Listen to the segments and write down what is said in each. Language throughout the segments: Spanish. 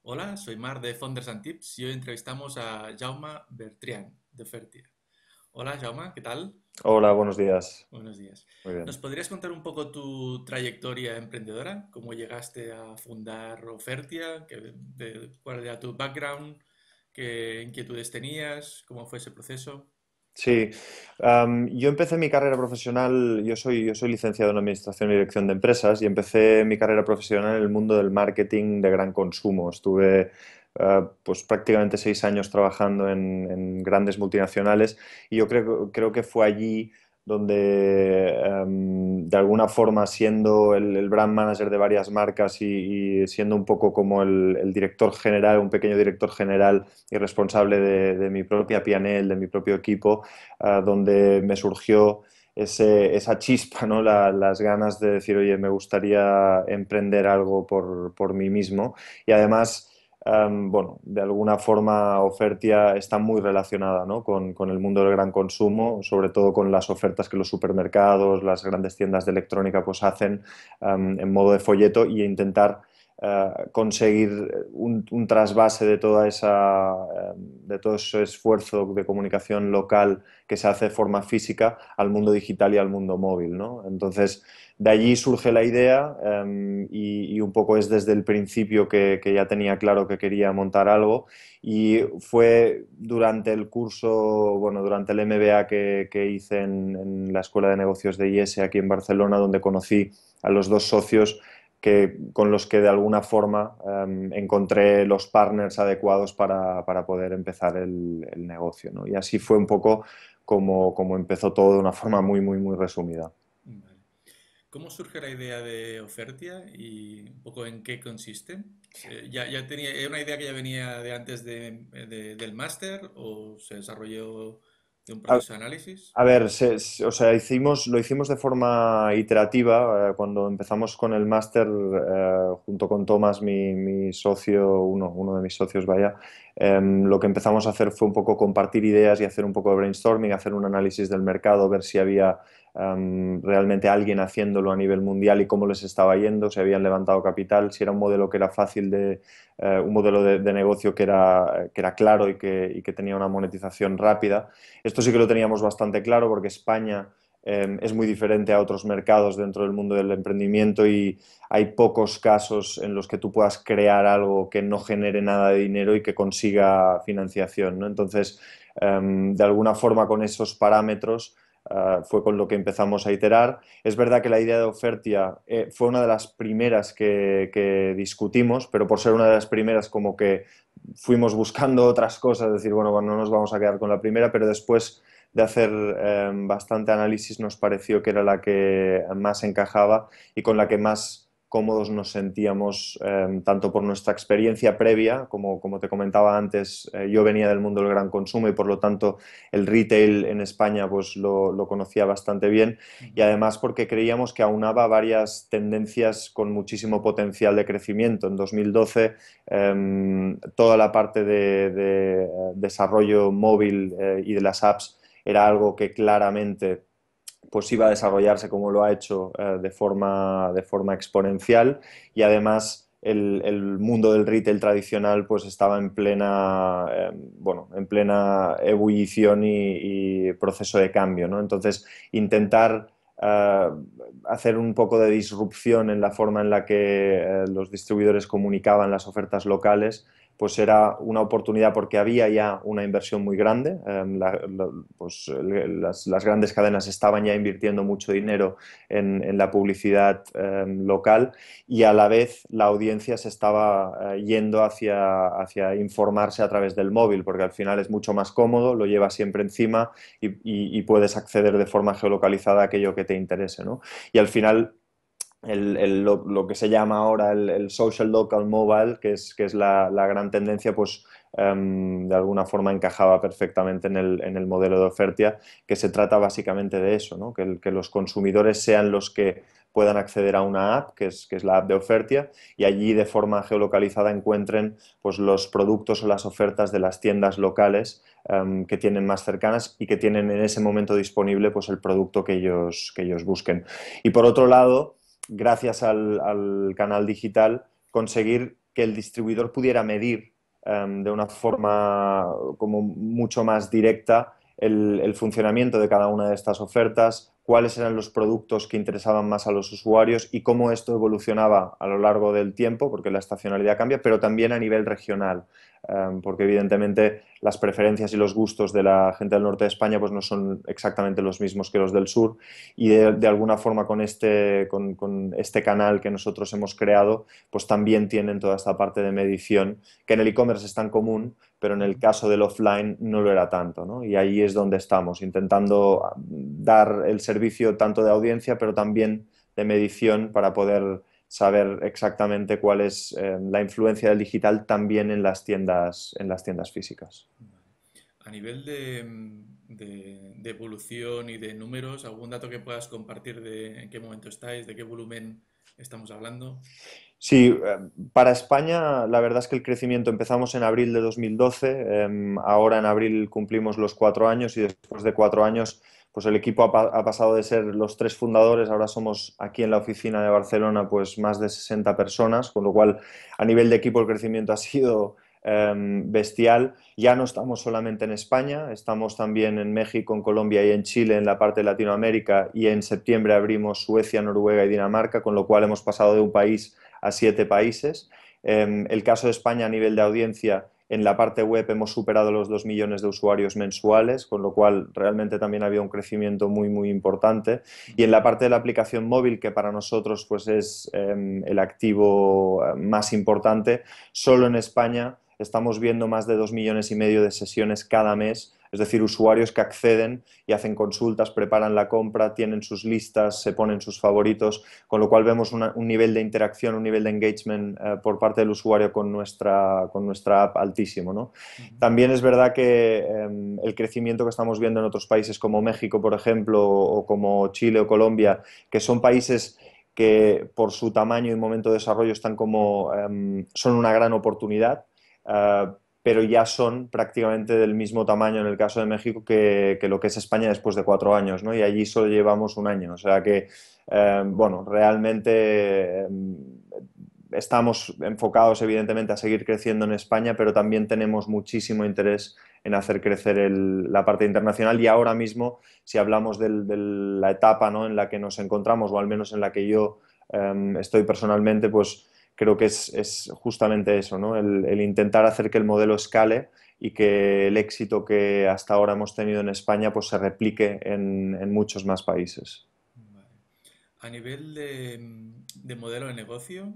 Hola, soy Mar de Founders and Tips y hoy entrevistamos a Jaume Bertrián de Fertia. Hola, Jaume, ¿qué tal? Hola, buenos días. Buenos días. Muy ¿Nos bien. podrías contar un poco tu trayectoria emprendedora? ¿Cómo llegaste a fundar Ofertia? ¿Cuál era tu background? ¿Qué inquietudes tenías? ¿Cómo fue ese proceso? Sí, yo empecé mi carrera profesional, yo soy licenciado en Administración y Dirección de Empresas y empecé mi carrera profesional en el mundo del marketing de gran consumo. Estuve pues prácticamente 6 años trabajando en grandes multinacionales y yo creo que fue allí donde de alguna forma siendo el brand manager de varias marcas y siendo un poco como el director general, un pequeño director general y responsable de mi propia P&L, de mi propio equipo, donde me surgió esa chispa, ¿no? Las ganas de decir, oye, me gustaría emprender algo por mí mismo. Y además, bueno, de alguna forma Ofertia está muy relacionada, ¿no? con el mundo del gran consumo, sobre todo con las ofertas que los supermercados, las grandes tiendas de electrónica pues hacen en modo de folleto y intentar conseguir un trasvase de de todo ese esfuerzo de comunicación local que se hace de forma física al mundo digital y al mundo móvil, ¿no? Entonces, de allí surge la idea y un poco es desde el principio que ya tenía claro que quería montar algo y fue durante el curso, bueno, durante el MBA que hice en la Escuela de Negocios de IES aquí en Barcelona, donde conocí a los dos socios con los que de alguna forma encontré los partners adecuados para poder empezar el negocio, ¿no? Y así fue un poco como empezó todo de una forma muy resumida. Vale. ¿Cómo surge la idea de Ofertia y un poco en qué consiste? ¿Ya tenía, era una idea que ya venía de antes del máster o se desarrolló de un A, proceso de análisis? a ver, o sea, lo hicimos de forma iterativa. Cuando empezamos con el máster, junto con Tomás, mi socio, uno de mis socios, vaya, lo que empezamos a hacer fue un poco compartir ideas y hacer un poco de brainstorming, hacer un análisis del mercado, ver si había realmente alguien haciéndolo a nivel mundial y cómo les estaba yendo, si habían levantado capital, si era un modelo que era fácil un modelo de negocio que era claro y que tenía una monetización rápida. Esto sí que lo teníamos bastante claro porque España es muy diferente a otros mercados dentro del mundo del emprendimiento y hay pocos casos en los que tú puedas crear algo que no genere nada de dinero y que consiga financiación, ¿no? Entonces, de alguna forma con esos parámetros fue con lo que empezamos a iterar. Es verdad que la idea de Ofertia fue una de las primeras que discutimos, pero por ser una de las primeras como que fuimos buscando otras cosas, decir, bueno, no nos vamos a quedar con la primera, pero después de hacer bastante análisis nos pareció que era la que más encajaba y con la que más cómodos nos sentíamos, tanto por nuestra experiencia previa, como te comentaba antes, yo venía del mundo del gran consumo y por lo tanto el retail en España pues lo conocía bastante bien y Ujú. además porque creíamos que aunaba varias tendencias con muchísimo potencial de crecimiento. En 2012 toda la parte de desarrollo móvil y de las apps era algo que claramente pues iba a desarrollarse como lo ha hecho de forma exponencial y además el mundo del retail tradicional pues estaba bueno, en plena ebullición y proceso de cambio, ¿no? Entonces, intentar hacer un poco de disrupción en la forma en la que los distribuidores comunicaban las ofertas locales, pues era una oportunidad porque había ya una inversión muy grande. Pues, las grandes cadenas estaban ya invirtiendo mucho dinero en la publicidad local y a la vez la audiencia se estaba yendo hacia informarse a través del móvil, porque al final es mucho más cómodo, lo llevas siempre encima y puedes acceder de forma geolocalizada a aquello que te interese, ¿no? Y al final lo que se llama ahora el social local mobile, que es la gran tendencia, pues de alguna forma encajaba perfectamente en el modelo de Ofertia, que se trata básicamente de eso, ¿no? Que los consumidores sean los que puedan acceder a una app, que es la app de Ofertia, y allí de forma geolocalizada encuentren pues, los productos o las ofertas de las tiendas locales que tienen más cercanas y que tienen en ese momento disponible pues, el producto que ellos busquen. Y por otro lado, gracias al canal digital, conseguir que el distribuidor pudiera medir de una forma como mucho más directa el funcionamiento de cada una de estas ofertas, cuáles eran los productos que interesaban más a los usuarios y cómo esto evolucionaba a lo largo del tiempo, porque la estacionalidad cambia, pero también a nivel regional, porque evidentemente las preferencias y los gustos de la gente del norte de España pues no son exactamente los mismos que los del sur y de alguna forma con este canal que nosotros hemos creado pues también tienen toda esta parte de medición que en el e-commerce es tan común, pero en el caso del offline no lo era tanto, ¿no? Y ahí es donde estamos, intentando dar el servicio tanto de audiencia, pero también de medición para poder saber exactamente cuál es la influencia del digital también en las tiendas físicas. A nivel de evolución y de números, ¿algún dato que puedas compartir de en qué momento estáis, de qué volumen estamos hablando? Sí, para España la verdad es que el crecimiento empezamos en abril de 2012, ahora en abril cumplimos los 4 años y después de 4 años pues el equipo ha pasado de ser los tres fundadores, ahora somos aquí en la oficina de Barcelona pues más de 60 personas, con lo cual a nivel de equipo el crecimiento ha sido bestial. Ya no estamos solamente en España, estamos también en México, en Colombia y en Chile, en la parte de Latinoamérica, y en septiembre abrimos Suecia, Noruega y Dinamarca, con lo cual hemos pasado de un país a 7 países. El caso de España a nivel de audiencia, en la parte web hemos superado los 2 millones de usuarios mensuales, con lo cual realmente también ha habido un crecimiento muy, muy importante. Y en la parte de la aplicación móvil, que para nosotros pues, es el activo más importante, solo en España estamos viendo más de 2,5 millones de sesiones cada mes, es decir, usuarios que acceden y hacen consultas, preparan la compra, tienen sus listas, se ponen sus favoritos, con lo cual vemos un nivel de interacción, un nivel de engagement por parte del usuario con nuestra app altísimo, ¿no? Ujú. También es verdad que el crecimiento que estamos viendo en otros países como México, por ejemplo, o como Chile o Colombia, que son países que por su tamaño y momento de desarrollo están como, son una gran oportunidad, pero ya son prácticamente del mismo tamaño en el caso de México que lo que es España después de 4 años, ¿no? Y allí solo llevamos un año. O sea que, bueno, realmente estamos enfocados evidentemente a seguir creciendo en España, pero también tenemos muchísimo interés en hacer crecer la parte internacional y ahora mismo, si hablamos de la etapa, ¿no?, en la que nos encontramos, o al menos en la que yo estoy personalmente, pues creo que es justamente eso, ¿no? El intentar hacer que el modelo escale y que el éxito que hasta ahora hemos tenido en España pues se replique en muchos más países. Vale. A nivel de modelo de negocio,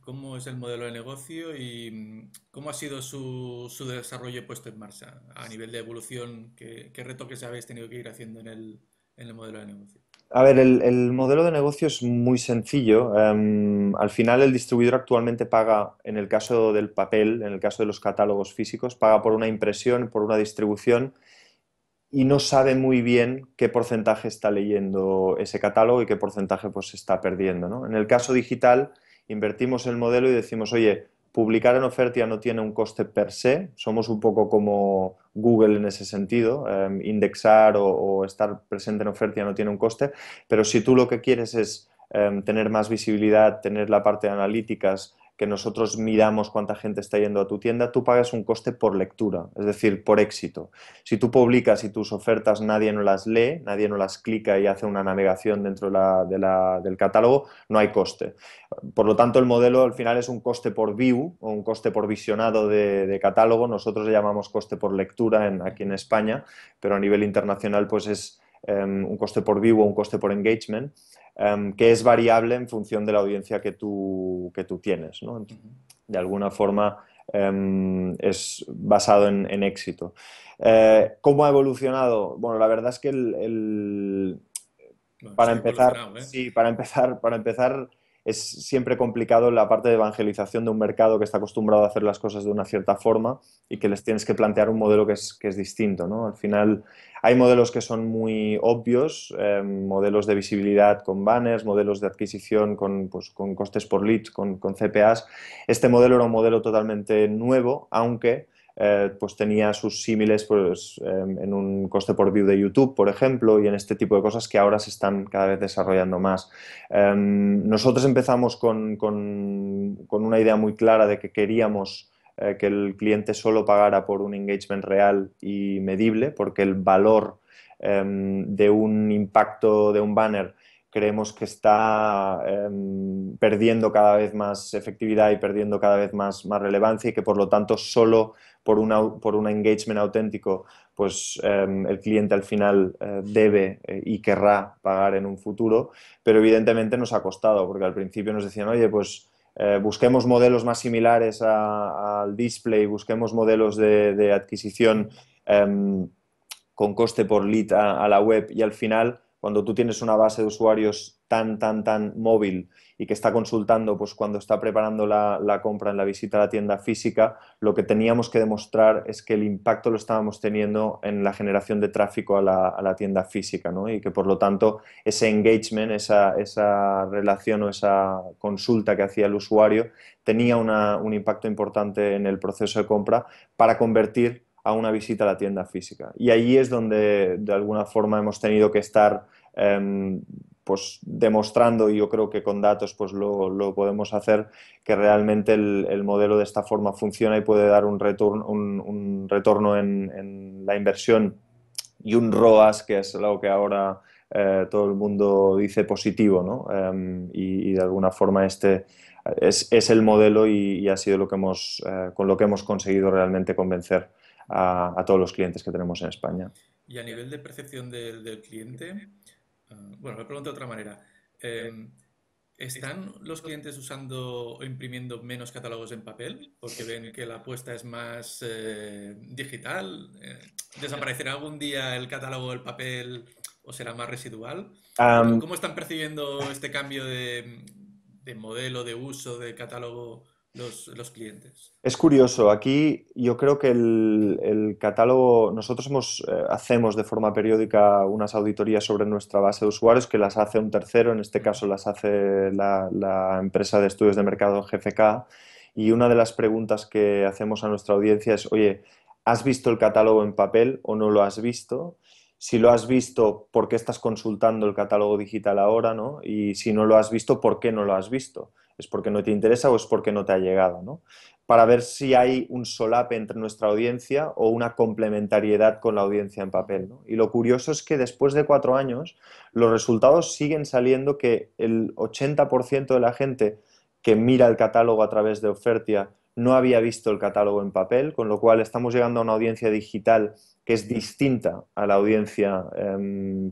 ¿cómo es el modelo de negocio y cómo ha sido su desarrollo puesto en marcha? A nivel de evolución, ¿qué retoques habéis tenido que ir haciendo en el modelo de negocio? A ver, el modelo de negocio es muy sencillo. Al final, el distribuidor actualmente paga, en el caso del papel, en el caso de los catálogos físicos, paga por una impresión, por una distribución y no sabe muy bien qué porcentaje está leyendo ese catálogo y qué porcentaje pues se está perdiendo, ¿no? En el caso digital, invertimos el modelo y decimos, oye, publicar en Ofertia no tiene un coste per se, somos un poco como Google en ese sentido, indexar o estar presente en Ofertia no tiene un coste, pero si tú lo que quieres es tener más visibilidad, tener la parte de analíticas, que nosotros midamos cuánta gente está yendo a tu tienda, tú pagas un coste por lectura, es decir, por éxito. Si tú publicas y tus ofertas nadie no las lee, nadie no las clica y hace una navegación dentro del catálogo, no hay coste. Por lo tanto, el modelo al final es un coste por view o un coste por visionado de catálogo. Nosotros le llamamos coste por lectura aquí en España, pero a nivel internacional pues es un coste por view o un coste por engagement, que es variable en función de la audiencia que tú tienes, ¿no? Ujú. De alguna forma es basado en éxito. ¿Cómo ha evolucionado? Bueno, la verdad es que Bueno, para sí ha empezar, evolucionado, ¿eh? sí, para empezar es siempre complicado la parte de evangelización de un mercado que está acostumbrado a hacer las cosas de una cierta forma y que les tienes que plantear un modelo que es distinto, ¿no? Al final hay modelos que son muy obvios, modelos de visibilidad con banners, modelos de adquisición pues, con costes por leads, con CPAs. Este modelo era un modelo totalmente nuevo, aunque pues tenía sus símiles pues, en un coste por view de YouTube, por ejemplo, y en este tipo de cosas que ahora se están cada vez desarrollando más. Nosotros empezamos con una idea muy clara de que queríamos que el cliente solo pagara por un engagement real y medible, porque el valor de un impacto de un banner creemos que está perdiendo cada vez más efectividad y perdiendo cada vez más relevancia y que por lo tanto solo por un engagement auténtico pues el cliente al final debe y querrá pagar en un futuro, pero evidentemente nos ha costado porque al principio nos decían, oye, pues busquemos modelos más similares al display, busquemos modelos de adquisición con coste por lead a la web y al final, cuando tú tienes una base de usuarios tan móvil y que está consultando pues cuando está preparando la compra en la visita a la tienda física, lo que teníamos que demostrar es que el impacto lo estábamos teniendo en la generación de tráfico a la tienda física, ¿no? Y que por lo tanto ese engagement, esa relación o esa consulta que hacía el usuario tenía un impacto importante en el proceso de compra para convertir a una visita a la tienda física. Y allí es donde de alguna forma hemos tenido que estar pues demostrando, y yo creo que con datos pues lo podemos hacer, que realmente el modelo de esta forma funciona y puede dar un retorno en la inversión y un ROAS, que es algo que ahora todo el mundo dice positivo, ¿no? Y de alguna forma este es el modelo y ha sido lo que con lo que hemos conseguido realmente convencer a todos los clientes que tenemos en España. Y a nivel de percepción del cliente, bueno, me pregunto de otra manera. em, ¿Están los clientes usando o imprimiendo menos catálogos en papel? Porque ven que la apuesta es más digital. ¿Desaparecerá algún día el catálogo del papel o será más residual? Um, ¿Cómo están percibiendo este cambio de modelo de uso de catálogo los clientes? Es curioso, aquí yo creo que el catálogo, nosotros hacemos de forma periódica unas auditorías sobre nuestra base de usuarios que las hace un tercero, en este Ujú. caso las hace la empresa de estudios de mercado GFK, y una de las preguntas que hacemos a nuestra audiencia es, oye, ¿has visto el catálogo en papel o no lo has visto? Si lo has visto, ¿por qué estás consultando el catálogo digital ahora, ¿no? Y si no lo has visto, ¿por qué no lo has visto? ¿Es porque no te interesa o es porque no te ha llegado, ¿no? Para ver si hay un solape entre nuestra audiencia o una complementariedad con la audiencia en papel, ¿no? Y lo curioso es que después de 4 años los resultados siguen saliendo que el 80% de la gente que mira el catálogo a través de Ofertia no había visto el catálogo en papel, con lo cual estamos llegando a una audiencia digital que es distinta a la audiencia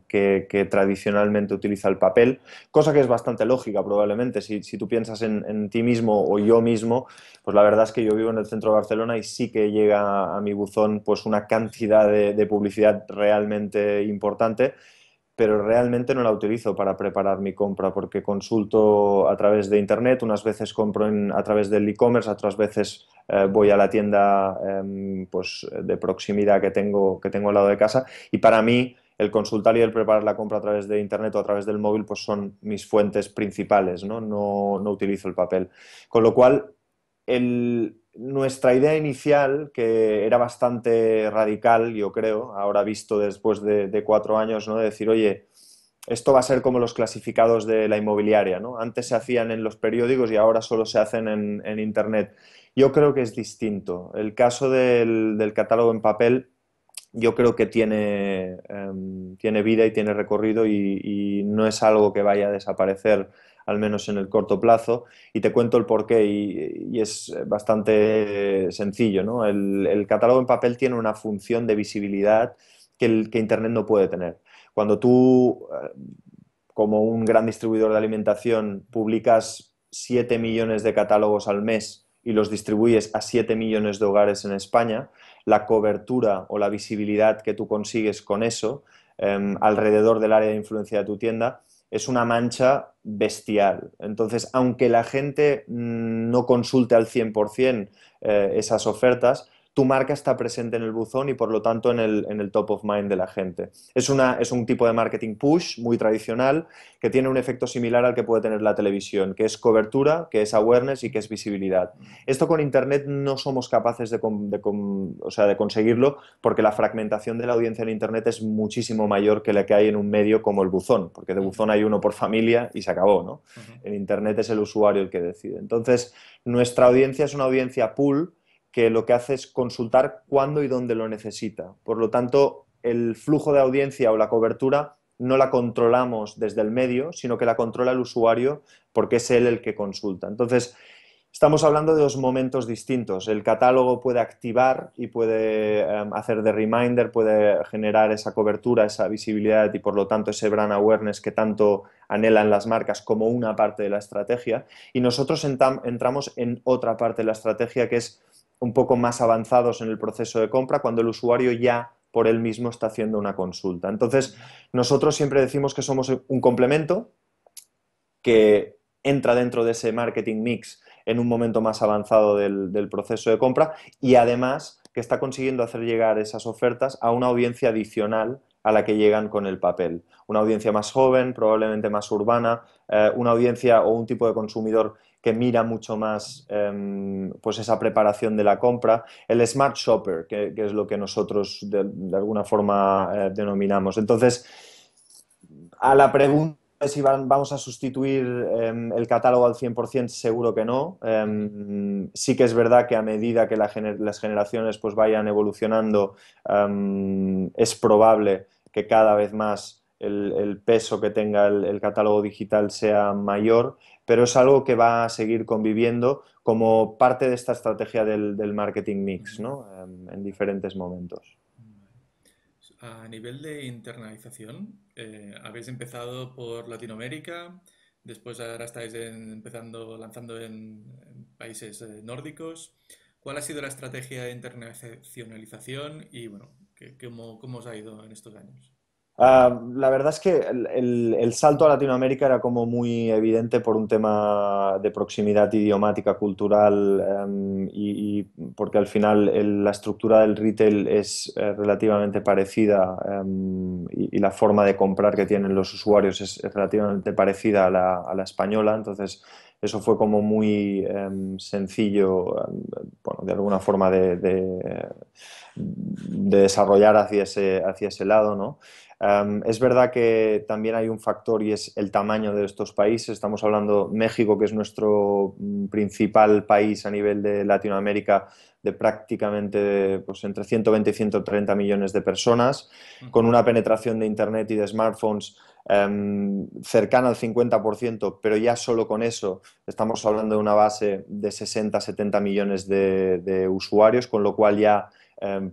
que tradicionalmente utiliza el papel, cosa que es bastante lógica probablemente. Si tú piensas en ti mismo o yo mismo, pues la verdad es que yo vivo en el centro de Barcelona y sí que llega a mi buzón pues una cantidad de publicidad realmente importante, pero realmente no la utilizo para preparar mi compra porque consulto a través de internet, unas veces compro a través del e-commerce, otras veces voy a la tienda pues, de proximidad que tengo al lado de casa, y para mí el consultar y el preparar la compra a través de internet o a través del móvil pues son mis fuentes principales, ¿no? No utilizo el papel. Con lo cual, nuestra idea inicial, que era bastante radical, yo creo, ahora visto después de 4 años, ¿no? De decir, oye, esto va a ser como los clasificados de la inmobiliaria, ¿no? Antes se hacían en los periódicos y ahora solo se hacen en Internet. Yo creo que es distinto. El caso del catálogo en papel, yo creo que tiene vida y tiene recorrido y no es algo que vaya a desaparecer, al menos en el corto plazo. Y te cuento el porqué y es bastante sencillo, ¿no? El catálogo en papel tiene una función de visibilidad que Internet no puede tener. Cuando tú, como un gran distribuidor de alimentación, publicas 7 millones de catálogos al mes y los distribuyes a 7 millones de hogares en España, la cobertura o la visibilidad que tú consigues con eso alrededor del área de influencia de tu tienda es una mancha bestial. Entonces, aunque la gente no consulte al 100% esas ofertas, tu marca está presente en el buzón y por lo tanto en el top of mind de la gente. Es un tipo de marketing push muy tradicional que tiene un efecto similar al que puede tener la televisión, que es cobertura, que es awareness y que es visibilidad. Esto con Internet no somos capaces o sea, de conseguirlo porque la fragmentación de la audiencia en Internet es muchísimo mayor que la que hay en un medio como el buzón, porque de buzón hay uno por familia y se acabó, ¿no? En Internet es el usuario el que decide. Entonces, nuestra audiencia es una audiencia pool que lo que hace es consultar cuándo y dónde lo necesita. Por lo tanto, el flujo de audiencia o la cobertura no la controlamos desde el medio, sino que la controla el usuario porque es él el que consulta. Entonces, estamos hablando de dos momentos distintos. El catálogo puede activar y puede hacer de reminder, puede generar esa cobertura, esa visibilidad y por lo tanto ese brand awareness que tanto anhelan las marcas como una parte de la estrategia. Y nosotros entramos en otra parte de la estrategia que es un poco más avanzados en el proceso de compra cuando el usuario ya por él mismo está haciendo una consulta. Entonces, nosotros siempre decimos que somos un complemento que entra dentro de ese marketing mix en un momento más avanzado del proceso de compra y además que está consiguiendo hacer llegar esas ofertas a una audiencia adicional a la que llegan con el papel. Una audiencia más joven, probablemente más urbana, una audiencia o un tipo de consumidor que mira mucho más pues esa preparación de la compra. El smart shopper, que es lo que nosotros de alguna forma denominamos. Entonces, a la pregunta de si vamos a sustituir el catálogo al 100%, seguro que no. Sí que es verdad que a medida que las generaciones pues, vayan evolucionando, es probable que cada vez más el peso que tenga el catálogo digital sea mayor, pero es algo que va a seguir conviviendo como parte de esta estrategia del marketing mix, ¿no? En diferentes momentos. A nivel de internalización, habéis empezado por Latinoamérica, después ahora estáis empezando, lanzando en países nórdicos. ¿Cuál ha sido la estrategia de internacionalización y bueno, cómo os ha ido en estos años? La verdad es que el salto a Latinoamérica era como muy evidente por un tema de proximidad idiomática, cultural, y porque al final la estructura del retail es relativamente parecida, y la forma de comprar que tienen los usuarios es relativamente parecida a la española. Entonces eso fue como muy sencillo, bueno, de alguna forma de desarrollar hacia ese lado, ¿no? Es verdad que también hay un factor y es el tamaño de estos países. Estamos hablando de México, que es nuestro principal país a nivel de Latinoamérica, de prácticamente pues, entre 120 y 130 millones de personas, con una penetración de Internet y de smartphones cercana al 50%, pero ya solo con eso estamos hablando de una base de 60-70 millones de usuarios, con lo cual ya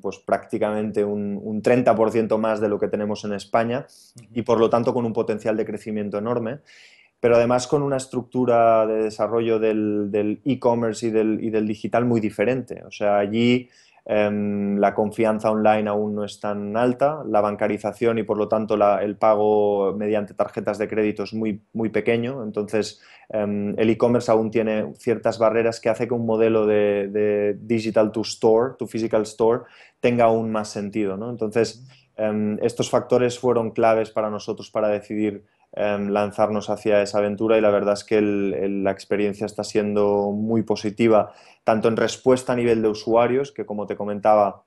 pues prácticamente un 30% más de lo que tenemos en España y por lo tanto con un potencial de crecimiento enorme, pero además con una estructura de desarrollo del e-commerce y del digital muy diferente. O sea, allí la confianza online aún no es tan alta, la bancarización y por lo tanto el pago mediante tarjetas de crédito es muy pequeño, entonces el e-commerce aún tiene ciertas barreras que hace que un modelo de digital to store, to physical store, tenga aún más sentido, ¿no? Entonces, estos factores fueron claves para nosotros para decidir lanzarnos hacia esa aventura y la verdad es que la experiencia está siendo muy positiva, tanto en respuesta a nivel de usuarios, que como te comentaba,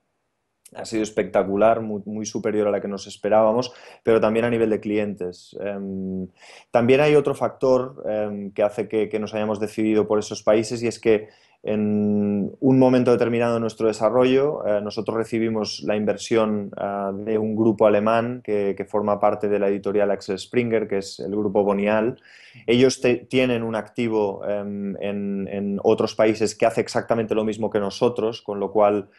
ha sido espectacular, muy superior a la que nos esperábamos, pero también a nivel de clientes. También hay otro factor que hace que nos hayamos decidido por esos países y es que en un momento determinado de nuestro desarrollo nosotros recibimos la inversión de un grupo alemán que forma parte de la editorial Axel Springer, que es el grupo Bonial. Ellos tienen un activo en otros países que hace exactamente lo mismo que nosotros, con lo cual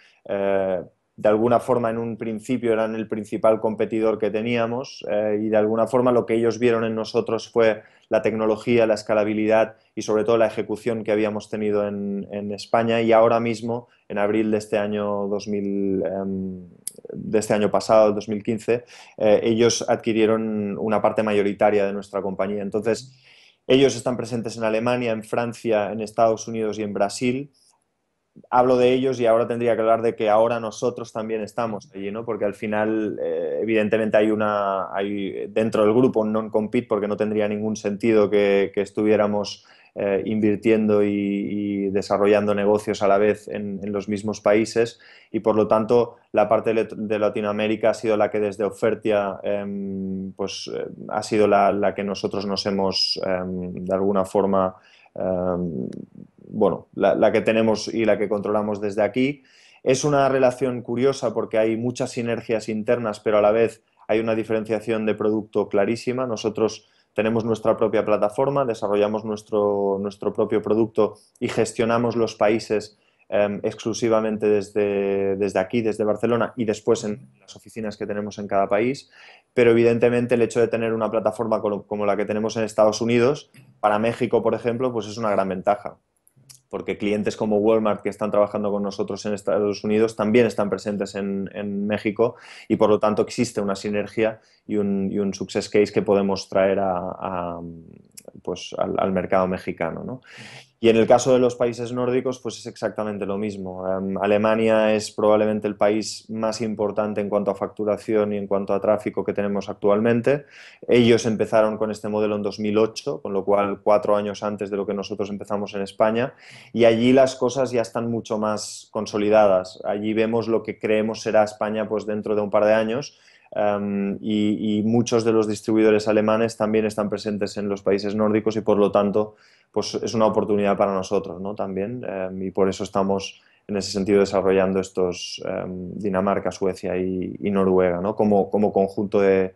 de alguna forma en un principio eran el principal competidor que teníamos y de alguna forma lo que ellos vieron en nosotros fue la tecnología, la escalabilidad y sobre todo la ejecución que habíamos tenido en España y ahora mismo, en abril de este año 2000, de este año pasado, el 2015, ellos adquirieron una parte mayoritaria de nuestra compañía. Entonces, ellos están presentes en Alemania, en Francia, en Estados Unidos y en Brasil. hablo de ellos y ahora tendría que hablar de que ahora nosotros también estamos allí, ¿no? Porque al final, evidentemente, hay dentro del grupo un non-compete porque no tendría ningún sentido que estuviéramos invirtiendo y desarrollando negocios a la vez en los mismos países y por lo tanto la parte de Latinoamérica ha sido la que desde Offertia ha sido la que nosotros nos hemos de alguna forma bueno, la que tenemos y la que controlamos desde aquí. Es una relación curiosa porque hay muchas sinergias internas, pero a la vez hay una diferenciación de producto clarísima. Nosotros tenemos nuestra propia plataforma, desarrollamos nuestro propio producto y gestionamos los países exclusivamente desde aquí, desde Barcelona y después en las oficinas que tenemos en cada país. Pero evidentemente el hecho de tener una plataforma como la que tenemos en Estados Unidos, para México, por ejemplo, pues es una gran ventaja porque clientes como Walmart que están trabajando con nosotros en Estados Unidos también están presentes en México y por lo tanto existe una sinergia y un success case que podemos traer pues, al mercado mexicano, ¿no? Y en el caso de los países nórdicos, pues es exactamente lo mismo. Alemania es probablemente el país más importante en cuanto a facturación y en cuanto a tráfico que tenemos actualmente. Ellos empezaron con este modelo en 2008, con lo cual 4 años antes de lo que nosotros empezamos en España, y allí las cosas ya están mucho más consolidadas. Allí vemos lo que creemos será España pues dentro de un par de años. Y muchos de los distribuidores alemanes también están presentes en los países nórdicos y por lo tanto pues es una oportunidad para nosotros, ¿no? También, y por eso estamos en ese sentido desarrollando estos Dinamarca, Suecia y Noruega, ¿no? Como conjunto de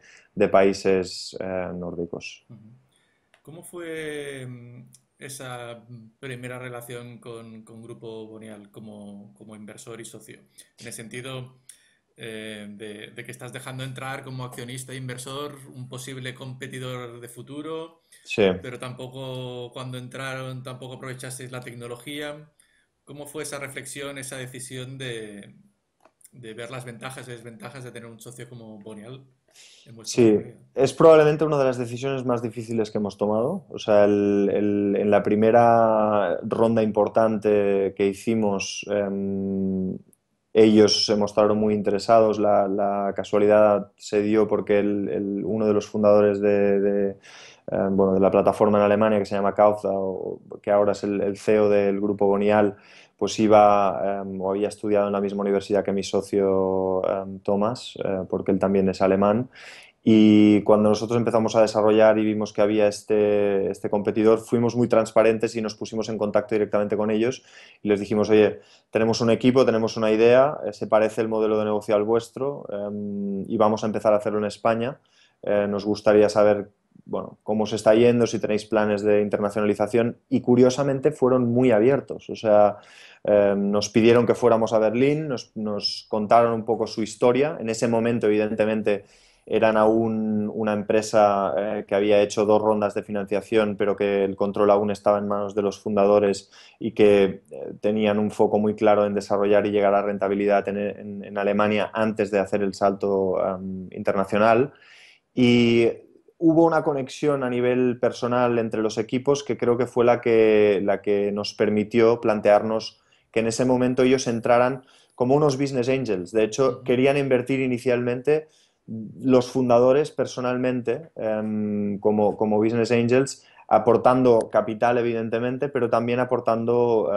países nórdicos. Ujú. ¿Cómo fue esa primera relación con Grupo Bonial como inversor y socio? En el sentido de que estás dejando entrar como accionista e inversor un posible competidor de futuro, Sí. pero tampoco cuando entraron tampoco aprovechasteis la tecnología. ¿Cómo fue esa reflexión, esa decisión de ver las ventajas y desventajas de tener un socio como Bonial en vuestra Sí, familia? es probablemente una de las decisiones más difíciles que hemos tomado. O sea, en la primera ronda importante que hicimos, ellos se mostraron muy interesados. La casualidad se dio porque uno de los fundadores bueno, de la plataforma en Alemania que se llama Causa, o que ahora es el CEO del grupo Bonial, pues iba o había estudiado en la misma universidad que mi socio Thomas, porque él también es alemán. Y cuando nosotros empezamos a desarrollar y vimos que había este competidor, fuimos muy transparentes y nos pusimos en contacto directamente con ellos y les dijimos, oye, tenemos un equipo, tenemos una idea, se parece el modelo de negocio al vuestro y vamos a empezar a hacerlo en España. Nos gustaría saber, bueno, cómo se está yendo, si tenéis planes de internacionalización y curiosamente fueron muy abiertos. O sea, nos pidieron que fuéramos a Berlín, nos contaron un poco su historia. En ese momento, evidentemente, eran aún una empresa que había hecho 2 rondas de financiación, pero que el control aún estaba en manos de los fundadores y que tenían un foco muy claro en desarrollar y llegar a rentabilidad en Alemania antes de hacer el salto internacional. Y hubo una conexión a nivel personal entre los equipos que creo que fue la que nos permitió plantearnos que en ese momento ellos entraran como unos business angels. De hecho, Ujú. querían invertir inicialmente los fundadores personalmente como business angels, aportando capital, evidentemente, pero también aportando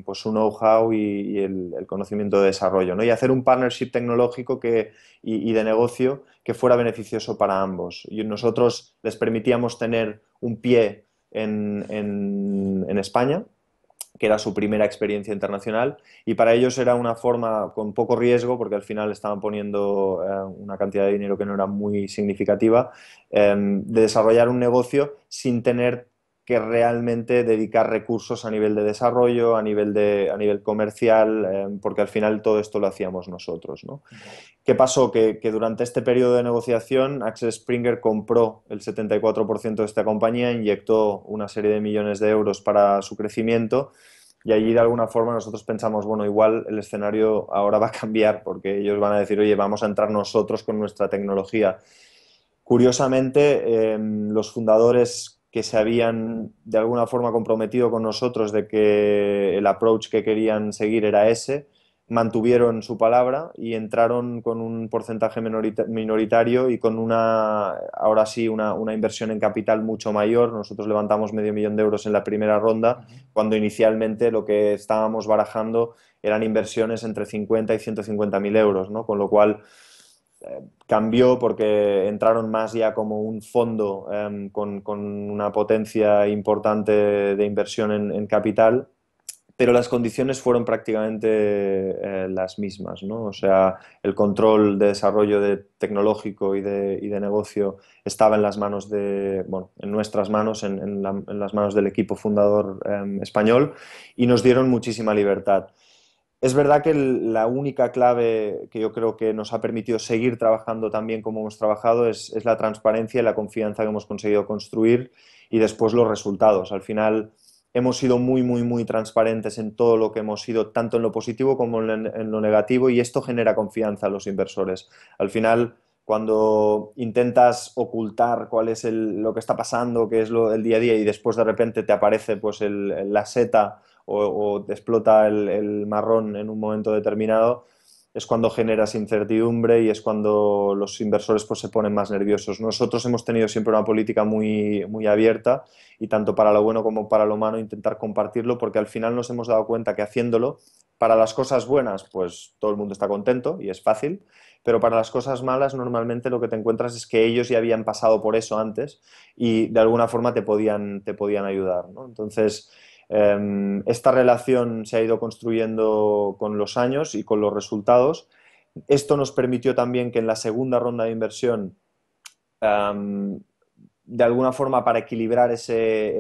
pues su know-how y el conocimiento de desarrollo, ¿no? Y hacer un partnership tecnológico y de negocio que fuera beneficioso para ambos. Y nosotros les permitíamos tener un pie en España, que era su primera experiencia internacional, y para ellos era una forma con poco riesgo, porque al final estaban poniendo una cantidad de dinero que no era muy significativa, de desarrollar un negocio sin tener que realmente dedicar recursos a nivel de desarrollo, a nivel comercial, porque al final todo esto lo hacíamos nosotros, ¿no? Ujú. ¿Qué pasó? Que durante este periodo de negociación Axel Springer compró el 74% de esta compañía, inyectó una serie de millones de euros para su crecimiento y allí de alguna forma nosotros pensamos, bueno, igual el escenario ahora va a cambiar porque ellos van a decir, oye, vamos a entrar nosotros con nuestra tecnología. Curiosamente, los fundadores que se habían de alguna forma comprometido con nosotros de que el approach que querían seguir era ese, mantuvieron su palabra y entraron con un porcentaje minoritario y con ahora sí, una inversión en capital mucho mayor. Nosotros levantamos medio millón de euros en la primera ronda, Ujú. cuando inicialmente lo que estábamos barajando eran inversiones entre 50 y 150.000 euros, ¿no? Con lo cual cambió porque entraron más ya como un fondo con una potencia importante de inversión en capital, pero las condiciones fueron prácticamente las mismas, ¿no? O sea, el control de desarrollo tecnológico y de negocio estaba en las manos bueno, en nuestras manos, en las manos del equipo fundador español, y nos dieron muchísima libertad. Es verdad que la única clave que yo creo que nos ha permitido seguir trabajando tan bien como hemos trabajado es la transparencia y la confianza que hemos conseguido construir, y después los resultados. Al final hemos sido muy, muy, muy transparentes en todo lo que hemos sido, tanto en lo positivo como en lo negativo, y esto genera confianza a los inversores. Al final, cuando intentas ocultar cuál es lo que está pasando, qué es el día a día, y después de repente te aparece pues la seta o te explota el marrón en un momento determinado, es cuando generas incertidumbre y es cuando los inversores pues, se ponen más nerviosos. Nosotros hemos tenido siempre una política muy, muy abierta, y tanto para lo bueno como para lo malo intentar compartirlo, porque al final nos hemos dado cuenta que haciéndolo, para las cosas buenas pues todo el mundo está contento y es fácil, pero para las cosas malas normalmente lo que te encuentras es que ellos ya habían pasado por eso antes y de alguna forma te podían ayudar, ¿no? Entonces, esta relación se ha ido construyendo con los años y con los resultados. Esto nos permitió también que en la segunda ronda de inversión, de alguna forma, para equilibrar ese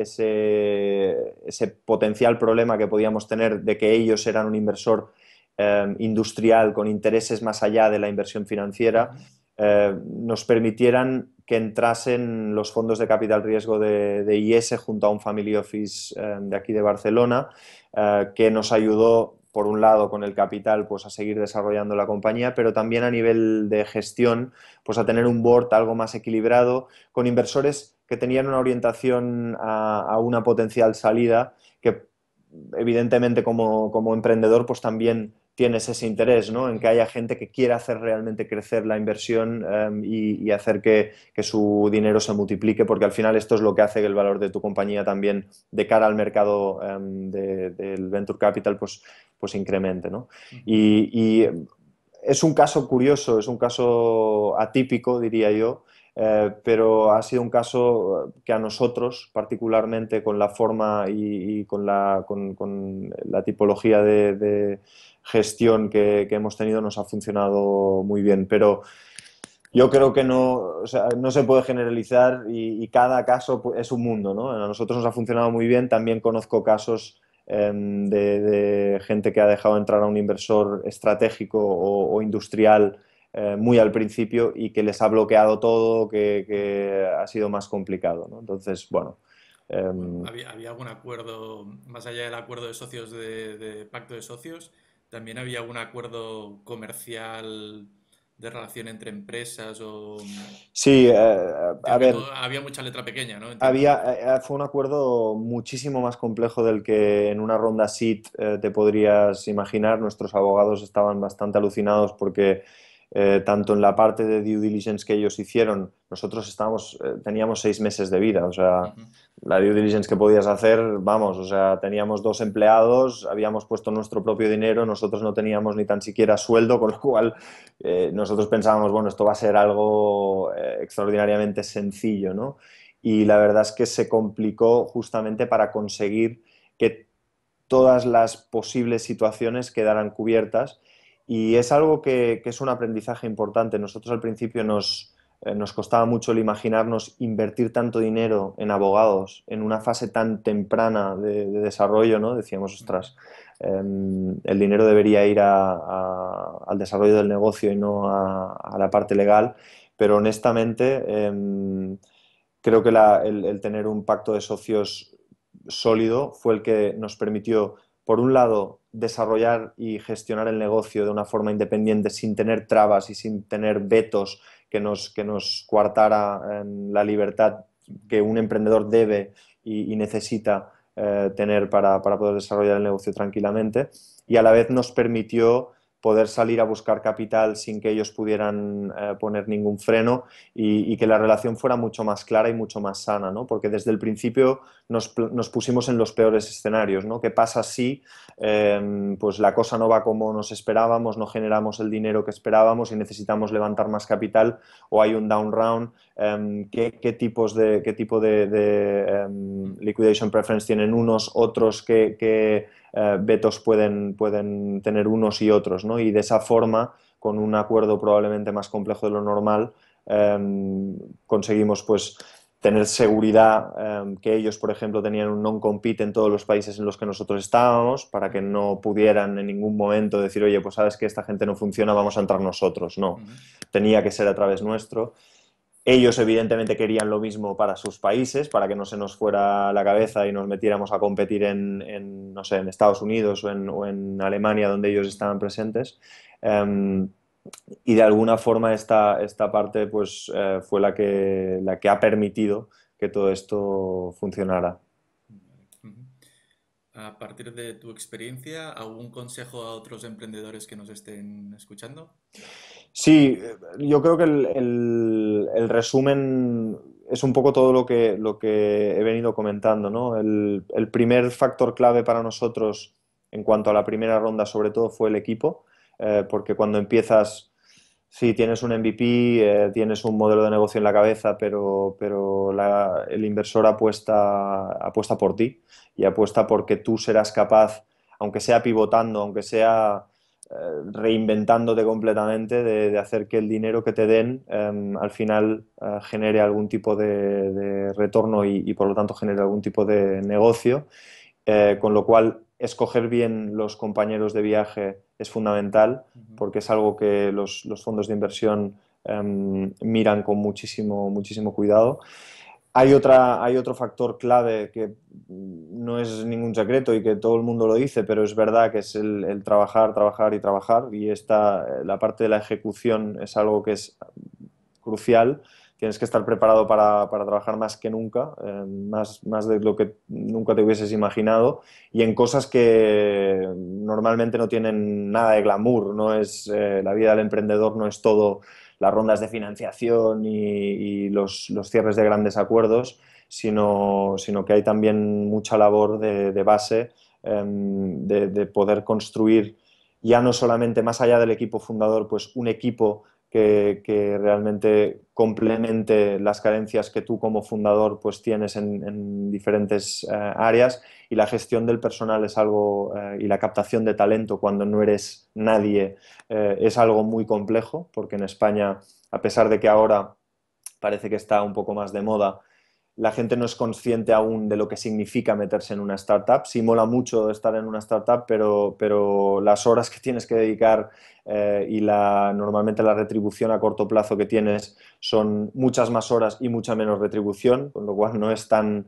potencial problema que podíamos tener de que ellos eran un inversor industrial con intereses más allá de la inversión financiera, Ujú. nos permitieran que entrasen los fondos de capital riesgo de IS junto a un family office de aquí de Barcelona, que nos ayudó, por un lado, con el capital pues, a seguir desarrollando la compañía, pero también a nivel de gestión, pues a tener un board algo más equilibrado, con inversores que tenían una orientación a una potencial salida, que evidentemente como emprendedor pues también tienes ese interés, ¿no? En que haya gente que quiera hacer realmente crecer la inversión y hacer que su dinero se multiplique, porque al final esto es lo que hace que el valor de tu compañía también de cara al mercado del venture capital pues incremente, ¿no? Ujú. Y es un caso curioso, es un caso atípico, diría yo, pero ha sido un caso que a nosotros, particularmente con la forma y con la tipología de gestión que hemos tenido, nos ha funcionado muy bien. Pero yo creo que no, o sea, no se puede generalizar y cada caso pues, es un mundo, ¿no? A nosotros nos ha funcionado muy bien. También conozco casos de gente que ha dejado entrar a un inversor estratégico o industrial muy al principio y que les ha bloqueado todo, que ha sido más complicado, ¿no? Entonces, bueno, Bueno, em, había algún acuerdo, más allá del acuerdo de socios de pacto de socios, también había algún acuerdo comercial de relación entre empresas o sí, a entiendo que ver, todo, había mucha letra pequeña, ¿no? Entiendo. fue un acuerdo muchísimo más complejo del que en una ronda seed te podrías imaginar. Nuestros abogados estaban bastante alucinados porque tanto en la parte de due diligence que ellos hicieron, nosotros teníamos 6 meses de vida. O sea, Ujú. la due diligence que podías hacer, vamos, o sea, teníamos 2 empleados, habíamos puesto nuestro propio dinero, nosotros no teníamos ni tan siquiera sueldo, con lo cual nosotros pensábamos, bueno, esto va a ser algo extraordinariamente sencillo, ¿no? Y la verdad es que se complicó justamente para conseguir que todas las posibles situaciones quedaran cubiertas, y es algo que es un aprendizaje importante. Nosotros al principio nos costaba mucho el imaginarnos invertir tanto dinero en abogados en una fase tan temprana de desarrollo, ¿no? Decíamos, Ujú. ostras, el dinero debería ir al desarrollo del negocio y no a la parte legal, pero honestamente creo que el tener un pacto de socios sólido fue el que nos permitió, por un lado, desarrollar y gestionar el negocio de una forma independiente, sin tener trabas y sin tener vetos que nos coartara la libertad que un emprendedor debe y necesita tener para poder desarrollar el negocio tranquilamente, y a la vez nos permitió poder salir a buscar capital sin que ellos pudieran poner ningún freno y que la relación fuera mucho más clara y mucho más sana, ¿no? Porque desde el principio nos pusimos en los peores escenarios, ¿no? ¿Qué pasa si pues la cosa no va como nos esperábamos, no generamos el dinero que esperábamos y necesitamos levantar más capital o hay un down round? ¿Qué tipo de liquidation preference tienen unos, otros, qué vetos pueden tener unos y otros, ¿no? Y de esa forma, con un acuerdo probablemente más complejo de lo normal, conseguimos pues tener seguridad, que ellos, por ejemplo, tenían un non-compete en todos los países en los que nosotros estábamos, para que no pudieran en ningún momento decir, oye, pues sabes que esta gente no funciona, vamos a entrar nosotros. No, Ujú. tenía que ser a través nuestro. Ellos evidentemente querían lo mismo para sus países, para que no se nos fuera la cabeza y nos metiéramos a competir no sé, en Estados Unidos o en Alemania, donde ellos estaban presentes. Um, y de alguna forma esta parte pues, fue la que ha permitido que todo esto funcionara. Vale. Ujú. A partir de tu experiencia, ¿algún consejo a otros emprendedores que nos estén escuchando? Sí, yo creo que el resumen es un poco todo lo que he venido comentando, ¿no? El primer factor clave para nosotros en cuanto a la primera ronda, sobre todo, fue el equipo, porque cuando empiezas, sí, tienes un MVP, tienes un modelo de negocio en la cabeza, pero el inversor apuesta por ti y apuesta porque tú serás capaz, aunque sea pivotando, aunque sea reinventándote completamente, de hacer que el dinero que te den al final genere algún tipo de retorno y por lo tanto genere algún tipo de negocio, con lo cual escoger bien los compañeros de viaje es fundamental Ujú. porque es algo que los fondos de inversión miran con muchísimo, muchísimo cuidado. Hay otro factor clave que no es ningún secreto y que todo el mundo lo dice, pero es verdad que es el trabajar, trabajar y trabajar. Y la parte de la ejecución es algo que es crucial. Tienes que estar preparado para trabajar más que nunca, más de lo que nunca te hubieses imaginado, y en cosas que normalmente no tienen nada de glamour. No es, la vida del emprendedor no es todo las rondas de financiación y los cierres de grandes acuerdos, sino que hay también mucha labor de base, de poder construir ya no solamente más allá del equipo fundador, pues un equipo que realmente complemente las carencias que tú como fundador pues tienes en diferentes áreas, y la gestión del personal es algo, y la captación de talento cuando no eres nadie, es algo muy complejo, porque en España, a pesar de que ahora parece que está un poco más de moda, la gente no es consciente aún de lo que significa meterse en una startup. Sí mola mucho estar en una startup, pero las horas que tienes que dedicar y normalmente la retribución a corto plazo que tienes son muchas más horas y mucha menos retribución, con lo cual no es tan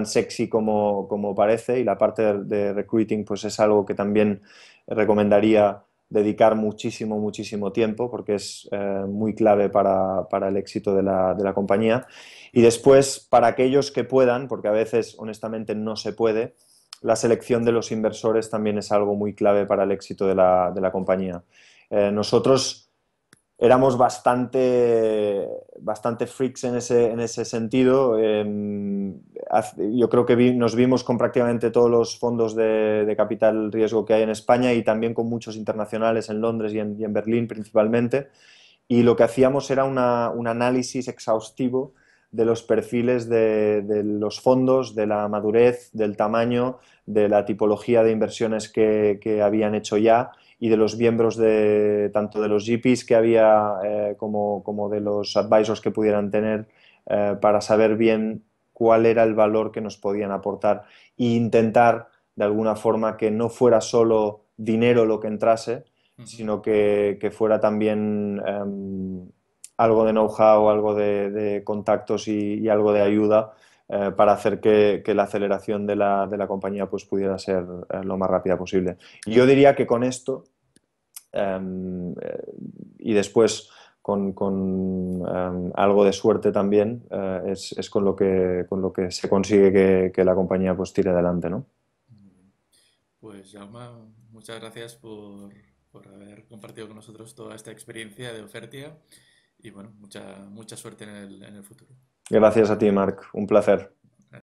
sexy como parece, y la parte de recruiting pues es algo que también recomendaría dedicar muchísimo, muchísimo tiempo, porque es muy clave para el éxito de la compañía. Y después, para aquellos que puedan, porque a veces honestamente no se puede, la selección de los inversores también es algo muy clave para el éxito de la compañía. Nosotros éramos bastante freaks en ese sentido. Yo creo que nos vimos con prácticamente todos los fondos de capital riesgo que hay en España, y también con muchos internacionales en Londres y en Berlín principalmente. Y lo que hacíamos era un análisis exhaustivo de los perfiles de los fondos, de la madurez, del tamaño, de la tipología de inversiones que habían hecho ya, y de los miembros tanto de los GPs que había, como de los advisors que pudieran tener, para saber bien cuál era el valor que nos podían aportar, e intentar de alguna forma que no fuera solo dinero lo que entrase, Ujú. sino que fuera también algo de know-how, algo de contactos y algo de ayuda, para hacer que la aceleración de la compañía pues, pudiera ser lo más rápida posible. Y yo diría que con esto, y después algo de suerte también, es con lo que se consigue que la compañía pues tire adelante, ¿no? Muy bien. Pues Jaume, muchas gracias por haber compartido con nosotros toda esta experiencia de Ofertia y bueno, mucha suerte en el futuro. Gracias a ti, Marc. Un placer.